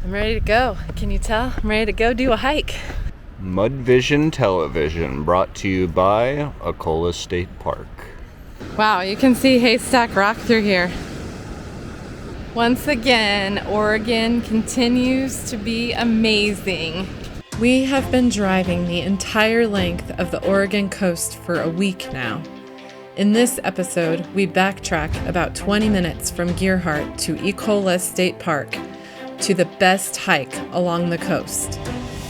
I'm ready to go. Can you tell? I'm ready to go do a hike. Mud Vision Television, brought to you by Ecola State Park. Wow, you can see Haystack Rock through here. Once again, Oregon continues to be amazing. We have been driving the entire length of the Oregon coast for a week now. In this episode, we backtrack about 20 minutes from Gearhart to Ecola State Park to the best hike along the coast.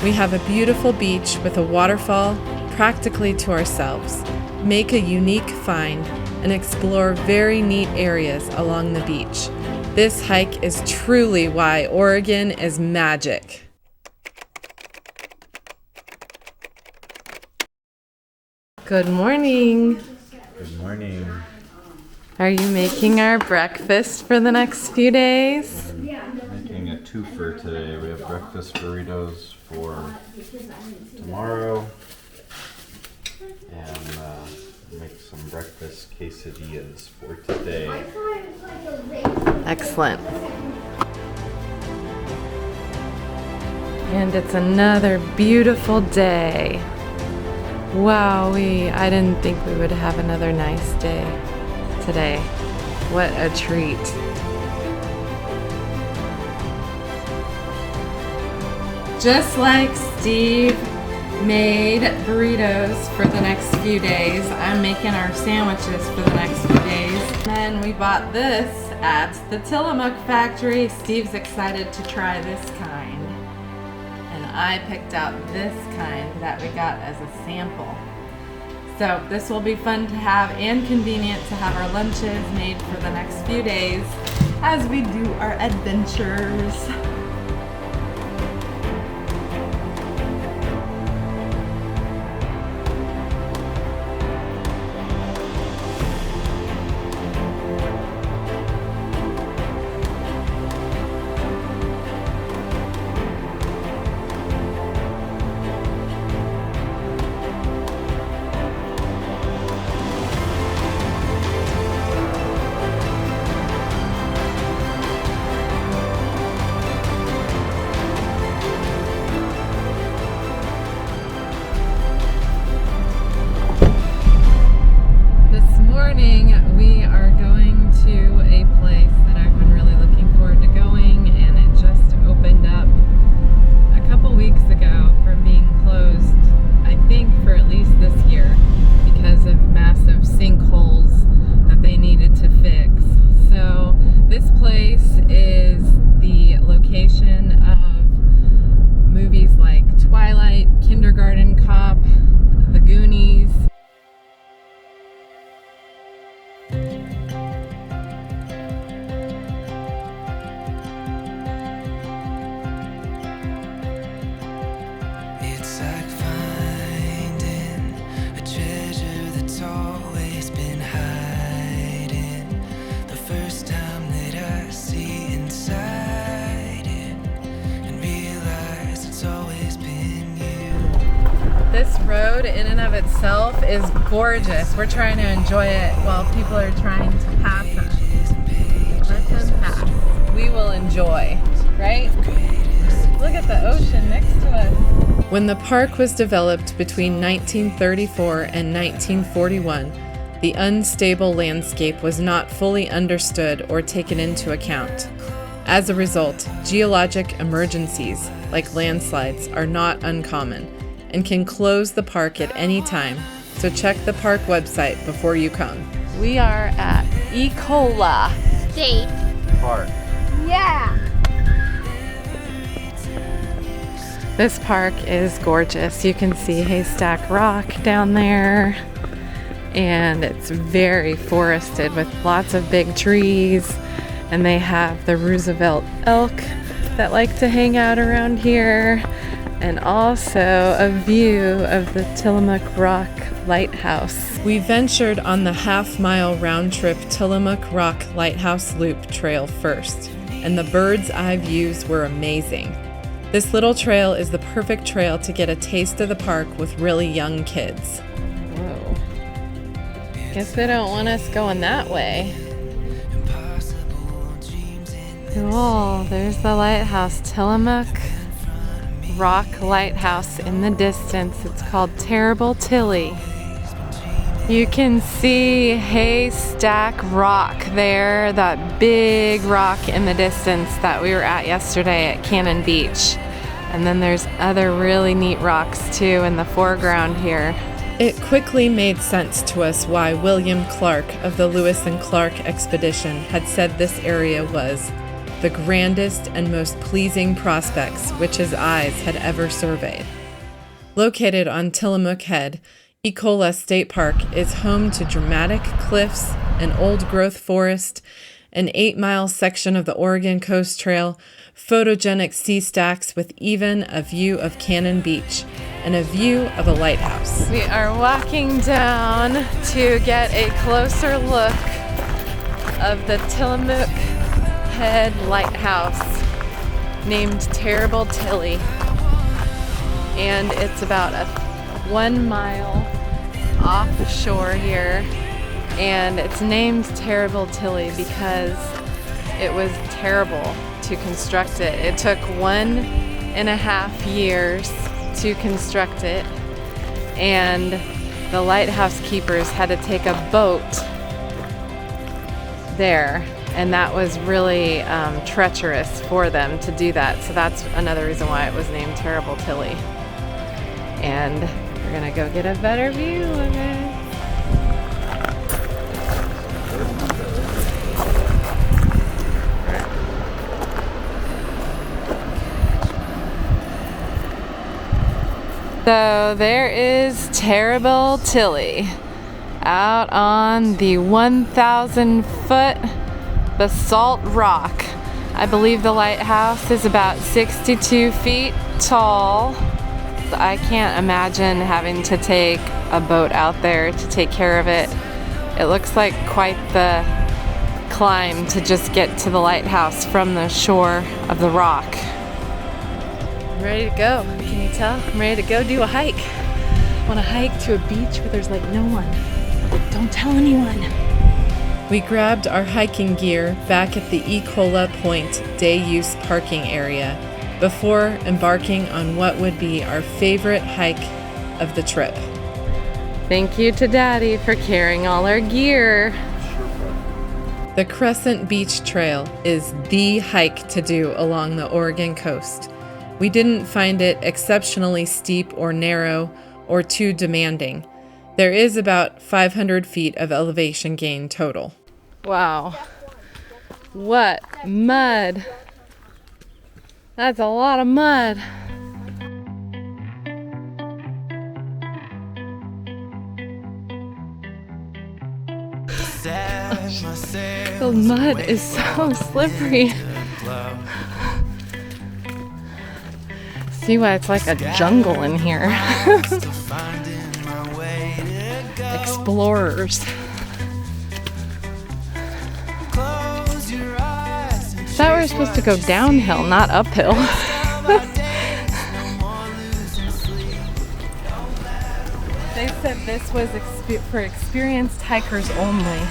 We have a beautiful beach with a waterfall practically to ourselves, make a unique find, and explore very neat areas along the beach. This hike is truly why Oregon is magic. Good morning. Good morning. Are you making our breakfast for the next few days? Making a twofer today. We have breakfast burritos for tomorrow and make some breakfast quesadillas for today. Excellent. And it's another beautiful day. Wowee, I didn't think we would have another nice day today. What a treat. Just like Steve made burritos for the next few days, I'm making our sandwiches for the next few days. And we bought this at the Tillamook factory. Steve's excited to try this kind. And I picked out this kind that we got as a sample. So this will be fun to have and convenient to have our lunches made for the next few days as we do our adventures. We are going to a place that I've been really looking forward to going, and it just opened up a couple weeks ago from being closed, I think for at least this year, because of massive sinkholes that they needed to fix. So this place is the location of movies like Twilight, Kindergarten Cop, The Goonies. It's like finding a treasure that's always been hiding. The first time that I see inside it and realize it's always been you. This road in and of itself is gorgeous. We're trying to enjoy it while people are trying to pass us. Let them pass. We will enjoy, right? Look at the ocean next to us. When the park was developed between 1934 and 1941, the unstable landscape was not fully understood or taken into account. As a result, geologic emergencies, like landslides, are not uncommon and can close the park at any time, so check the park website before you come. We are at Ecola State Park. Yeah. This park is gorgeous. You can see Haystack Rock down there, and it's very forested with lots of big trees, and they have the Roosevelt elk that like to hang out around here, and also a view of the Tillamook Rock Lighthouse. We ventured on the half-mile round-trip Tillamook Rock Lighthouse Loop trail first, and the bird's eye views were amazing. This little trail is the perfect trail to get a taste of the park with really young kids. Whoa. Guess they don't want us going that way. Cool. There's the lighthouse, Tillamook Rock Lighthouse in the distance. It's called Terrible Tilly. You can see Haystack Rock there, that big rock in the distance that we were at yesterday at Crescent Beach. And then there's other really neat rocks too in the foreground here. It quickly made sense to us why William Clark of the Lewis and Clark expedition had said this area was the grandest and most pleasing prospects which his eyes had ever surveyed. Located on Tillamook Head, Ecola State Park is home to dramatic cliffs, an old-growth forest, an 8-mile section of the Oregon Coast Trail, photogenic sea stacks with even a view of Crescent Beach, and a view of a lighthouse. We are walking down to get a closer look of the Tillamook Head Lighthouse named Terrible Tilly. And it's about a 1 mile offshore here, and it's named Terrible Tilly because it was terrible to construct it. It took 1.5 years to construct it, and the lighthouse keepers had to take a boat there, and that was really treacherous for them to do that. So that's another reason why it was named Terrible Tilly. And we're gonna go get a better view of it. So there is Terrible Tilly out on the 1,000-foot basalt rock. I believe the lighthouse is about 62 feet tall. I can't imagine having to take a boat out there to take care of it. It looks like quite the climb to just get to the lighthouse from the shore of the rock. I'm ready to go. Can you tell? I'm ready to go do a hike. I want to hike to a beach where there's like no one. Don't tell anyone. We grabbed our hiking gear back at the Ecola Point day-use parking area before embarking on what would be our favorite hike of the trip. Thank you to Daddy for carrying all our gear. The Crescent Beach Trail is the hike to do along the Oregon coast. We didn't find it exceptionally steep or narrow or too demanding. There is about 500 feet of elevation gain total. Wow. What mud. That's a lot of mud. The mud is so slippery. See why it's like a jungle in here. Explorers. Thought we were supposed to go downhill, not uphill. They said this was for experienced hikers only.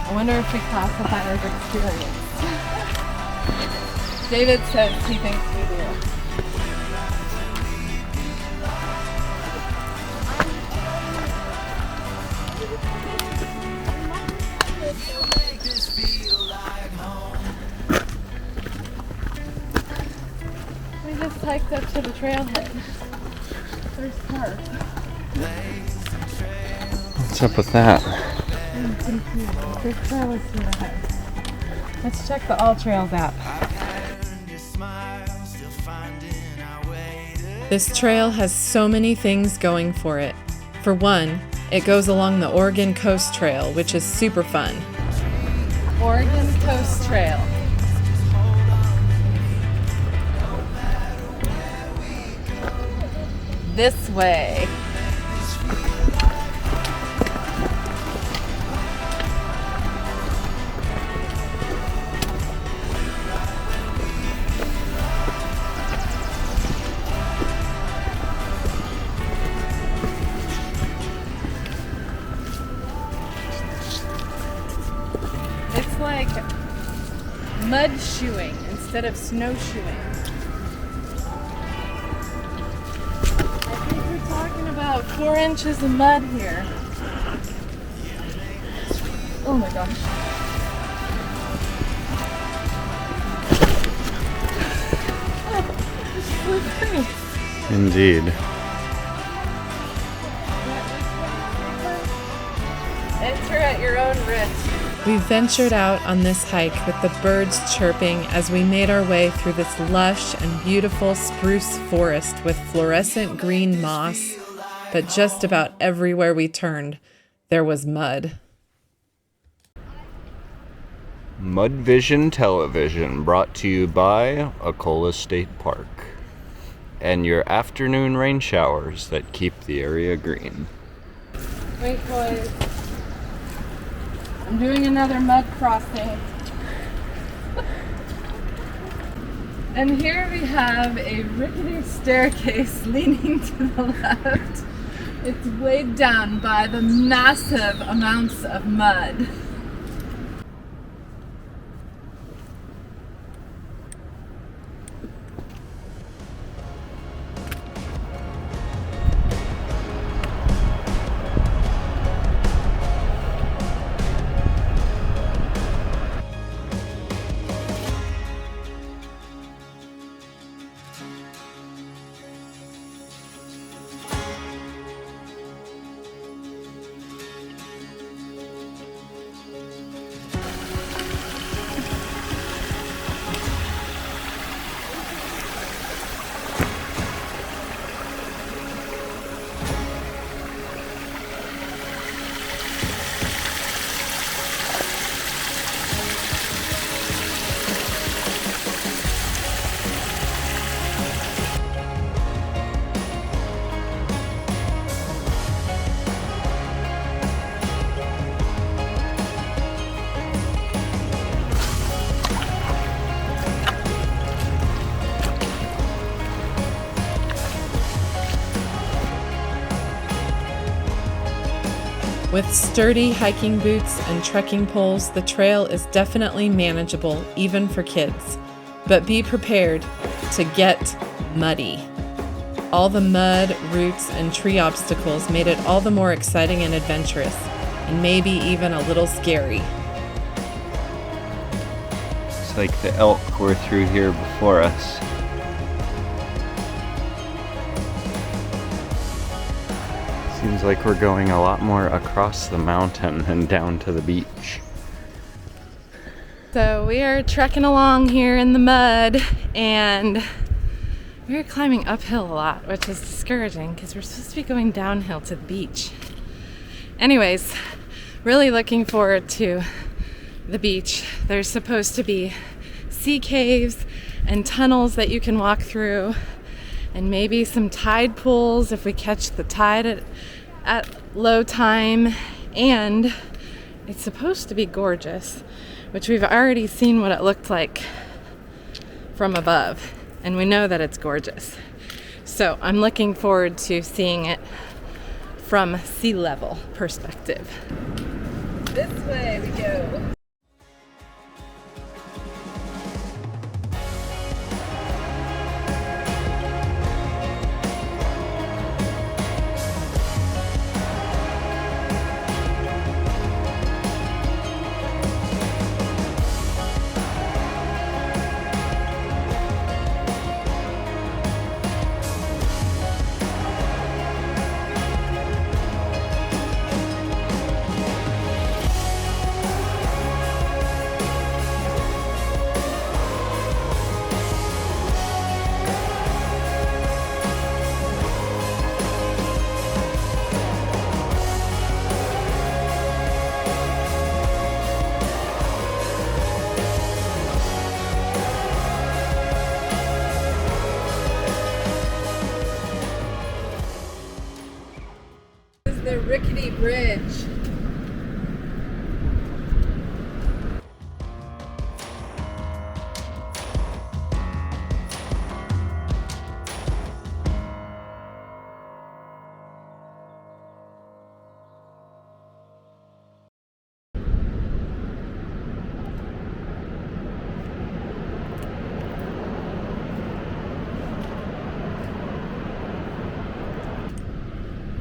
I wonder if we classify as experienced. David says he thinks we do. We just hiked up to the trailhead. There's cars. What's up with that? I'm confused. There's trailers here ahead. Let's check the All Trails app. This trail has so many things going for it. For one, it goes along the Oregon Coast Trail, which is super fun. Oregon Coast Trail. This way. It's like mud horseshoeing instead of snowshoeing. I think we're talking about 4 inches of mud here. Oh my gosh. Oh, Indeed. Enter at your own risk. We ventured out on this hike with the birds chirping as we made our way through this lush and beautiful spruce forest with fluorescent green moss, but just about everywhere we turned, there was mud. Mud Vision Television, brought to you by Ecola State Park, and your afternoon rain showers that keep the area green. Wait, boys. I'm doing another mud crossing. And here we have a rickety staircase leaning to the left. It's weighed down by the massive amounts of mud. With sturdy hiking boots and trekking poles, the trail is definitely manageable, even for kids. But be prepared to get muddy. All the mud, roots, and tree obstacles made it all the more exciting and adventurous, and maybe even a little scary. It's like the elk were through here before us. Seems like we're going a lot more across the mountain and down to the beach. So we are trekking along here in the mud, and we're climbing uphill a lot, which is discouraging because we're supposed to be going downhill to the beach. Anyways, really looking forward to the beach. There's supposed to be sea caves and tunnels that you can walk through, and maybe some tide pools if we catch the tide at low time. And it's supposed to be gorgeous, which we've already seen what it looked like from above, and we know that it's gorgeous. So I'm looking forward to seeing it from sea level perspective. This way we go. The rickety bridge.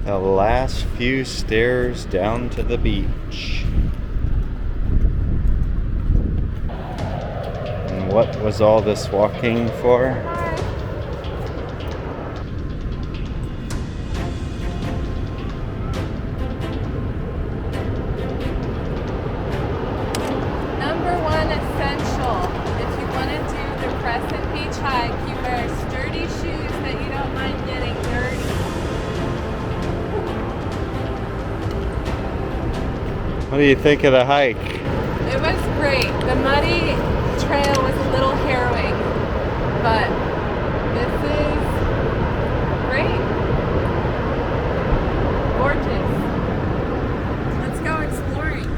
The last few stairs down to the beach. And what was all this walking for? Number one essential. If you want to do the Crescent Beach hike, you wear sturdy shoes that you don't mind getting dirty. What do you think of the hike? It was great. The muddy trail was a little harrowing, but this is great. Gorgeous. Let's go exploring.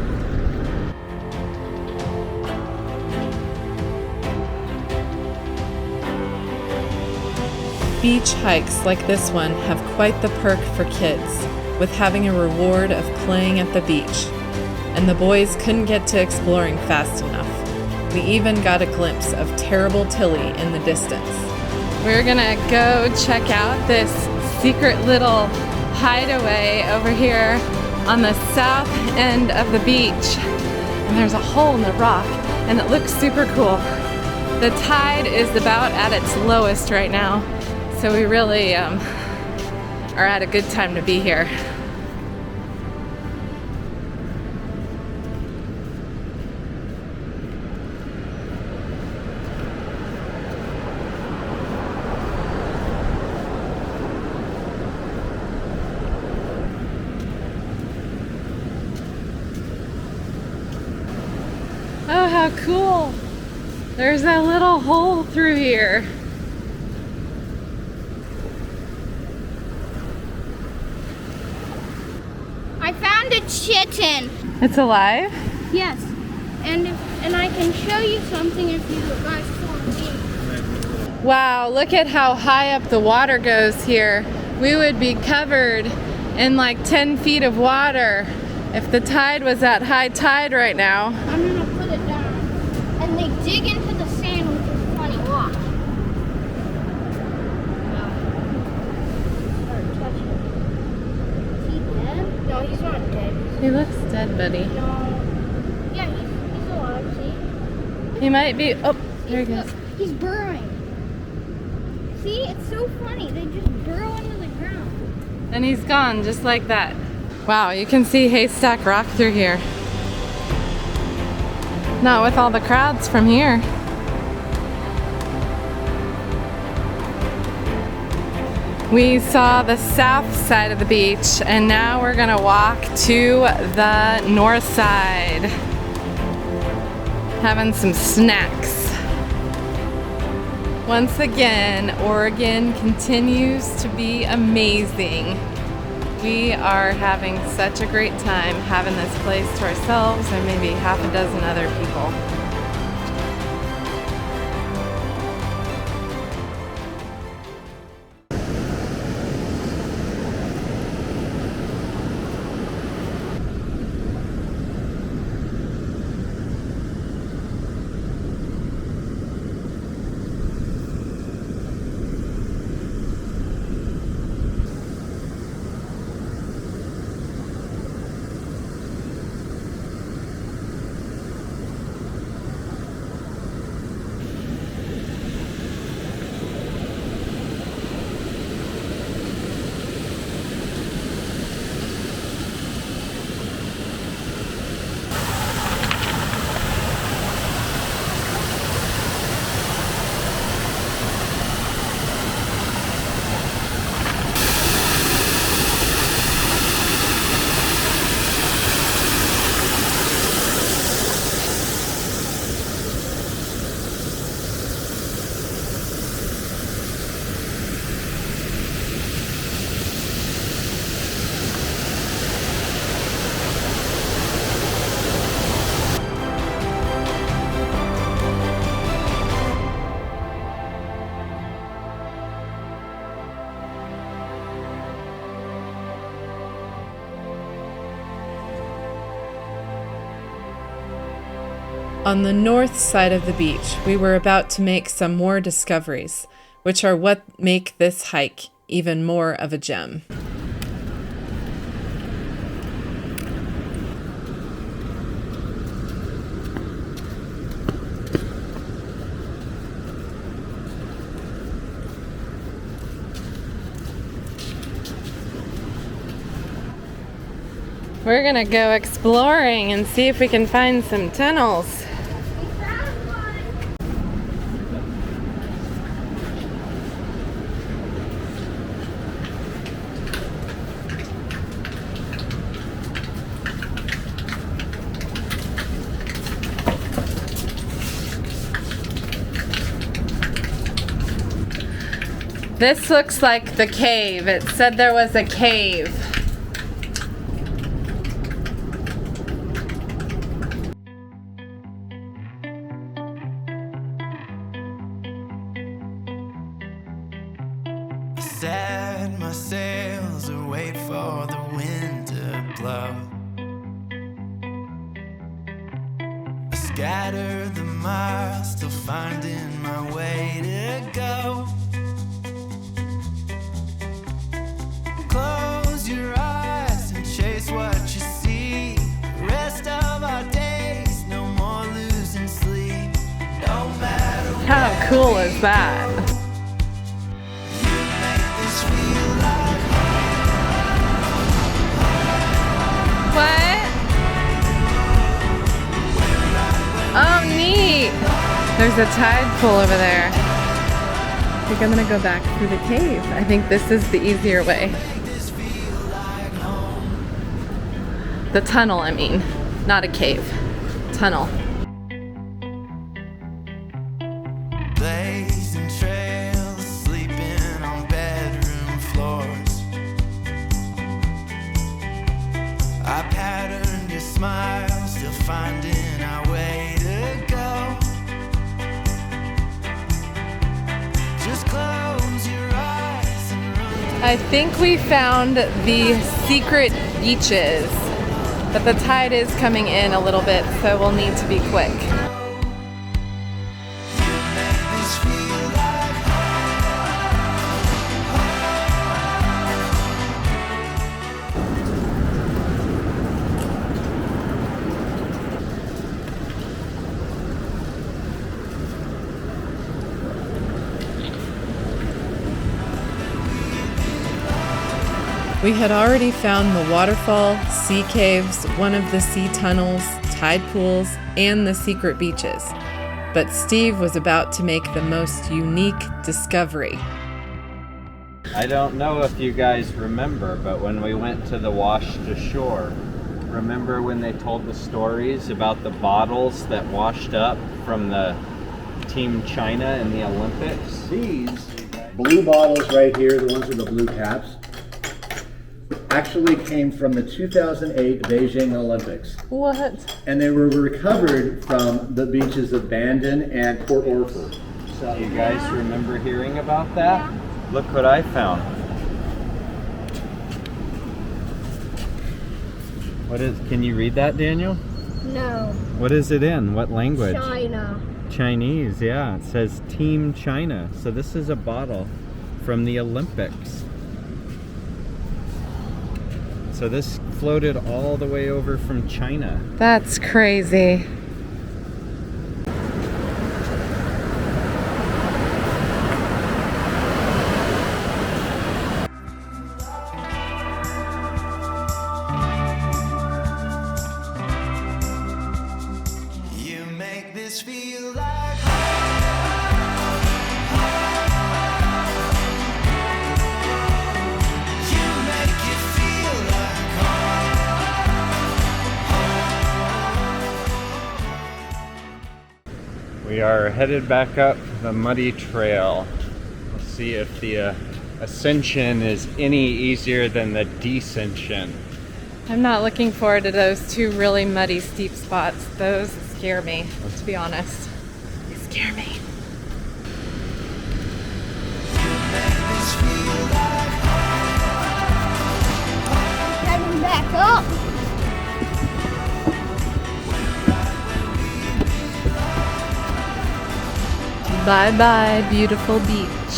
Beach hikes like this one have quite the perk for kids, with having a reward of playing at the beach. And the boys couldn't get to exploring fast enough. We even got a glimpse of terrible Tilly in the distance. We're gonna go check out this secret little hideaway over here on the south end of the beach. And there's a hole in the rock, and it looks super cool. The tide is about at its lowest right now, so we really are at a good time to be here. Oh, how cool! There's a little hole through here. I found a chitin. It's alive? Yes, and I can show you something if you guys follow me. Wow, look at how high up the water goes here. We would be covered in like 10 feet of water if the tide was at high tide right now. I'm gonna put it down. And they dig into the sand, which is funny. Watch. Start touching it. Is he dead? No, he's not dead. He looks dead, buddy. No. Yeah, he's alive, see? He might be, oh, there he goes. He's burrowing. See, it's so funny. They just burrow into the ground. And he's gone just like that. Wow, you can see Haystack Rock through here. Not with all the crowds from here. We saw the south side of the beach, and now we're gonna walk to the north side. Having some snacks. Once again, Oregon continues to be amazing. We are having such a great time having this place to ourselves and maybe half a dozen other people. On the north side of the beach, we were about to make some more discoveries, which are what make this hike even more of a gem. We're gonna go exploring and see if we can find some tunnels. This looks like the cave. It said there was a cave. Set my sails and wait for the wind to blow. I scatter the miles, still finding my way to go. Close your eyes and chase what you see. Rest of our days, no more losing sleep. No matter How cool is that? What? Oh, neat. There's a tide pool over there. I think I'm gonna go back through the cave. I think this is the easier way. The tunnel, I mean. Not a cave. Tunnel. blazing trails, sleeping on bedroom floors. I patterned your smile, still finding our way to go. Just close your eyes and run. I think we found the secret beaches, but the tide is coming in a little bit, so we'll need to be quick. We had already found the waterfall, sea caves, one of the sea tunnels, tide pools, and the secret beaches. But Steve was about to make the most unique discovery. I don't know if you guys remember, but when we went to the washed ashore, remember when they told the stories about the bottles that washed up from the Team China in the Olympics? These blue bottles right here, the ones with the blue caps, actually came from the 2008 Beijing Olympics. What? And they were recovered from the beaches of Bandon and Port Orford. So You guys remember hearing about that? Look what I found. What is, can you read that, Daniel? No, What is it in? What language? China. Chinese, yeah. It says Team China. So this is a bottle from the Olympics. So this floated all the way over from China. That's crazy. You make this feel like you make it feel like We are headed back up the muddy trail. Let's see if the ascension is any easier than the descension. I'm not looking forward to those two really muddy, steep spots. Those scare me, to be honest. They scare me. Heading back up. Bye-bye, beautiful beach.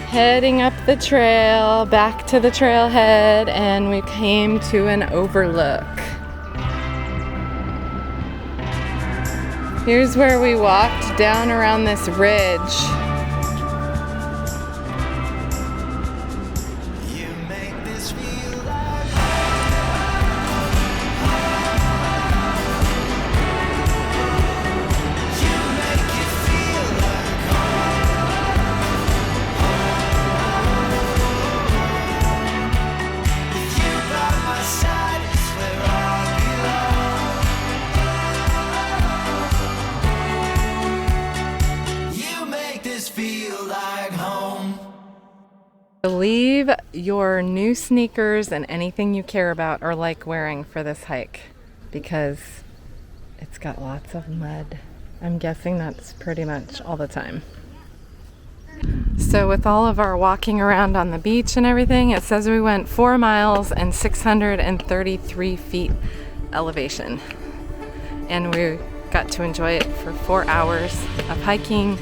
Heading up the trail, back to the trailhead, and we came to an overlook. Here's where we walked down around this ridge. you make this feel like feel like home. Leave your new sneakers and anything you care about or like wearing for this hike because it's got lots of mud. I'm guessing that's pretty much all the time. So with all of our walking around on the beach and everything, it says we went 4 miles and 633 feet elevation. And we got to enjoy it for 4 hours of hiking.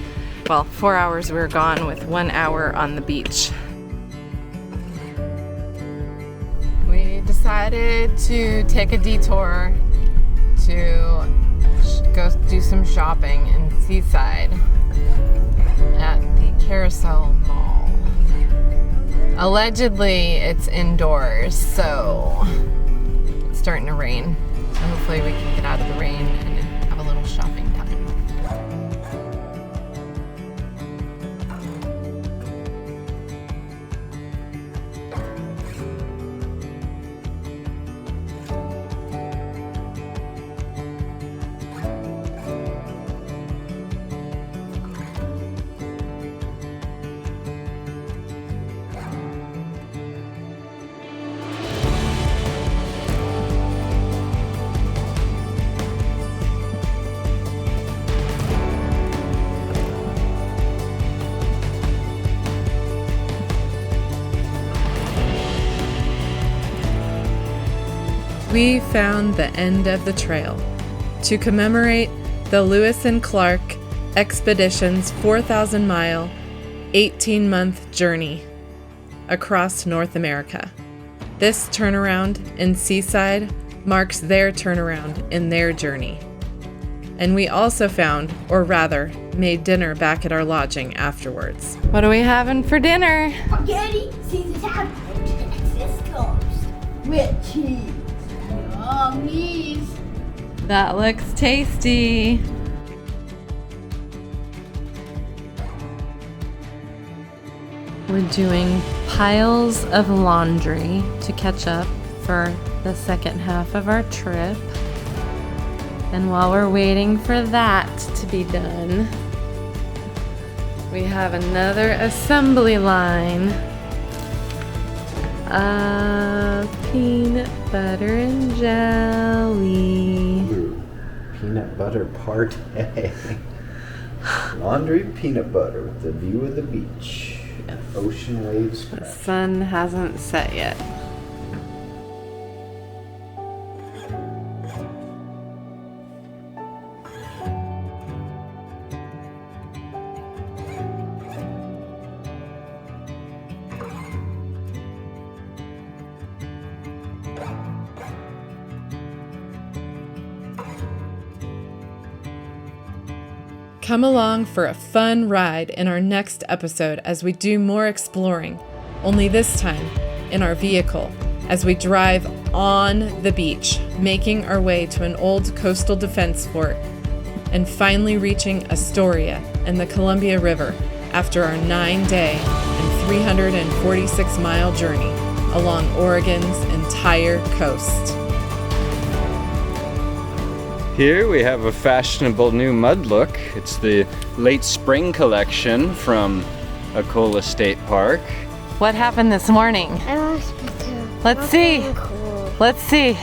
Well, 4 hours we were gone with 1 hour on the beach. We decided to take a detour to go do some shopping in Seaside at the Carousel Mall. Allegedly, it's indoors, so it's starting to rain. So hopefully we can get out of the rain and have a little shopping time. We found the end of the trail. To commemorate the Lewis and Clark Expedition's 4,000-mile, 18-month journey across North America. This turnaround in Seaside marks their turnaround in their journey. And we also found, or rather, made dinner back at our lodging afterwards. What are we having for dinner? Spaghetti, Caesar salad, and Texas toast with cheese. Yummies. That looks tasty. We're doing piles of laundry to catch up for the second half of our trip. And while we're waiting for that to be done, we have another assembly line of peanut butter and jelly. Ooh, peanut butter party. Laundry peanut butter with the view of the beach. Ocean waves. The sun hasn't set yet. Come along for a fun ride in our next episode as we do more exploring, only this time in our vehicle, as we drive on the beach, making our way to an old coastal defense fort, and finally reaching Astoria and the Columbia River after our 9-day and 346-mile journey along Oregon's entire coast. Here we have a fashionable new mud look. It's the late spring collection from Ecola State Park. What happened this morning? I lost my toe. Let's see. Cool. Let's see.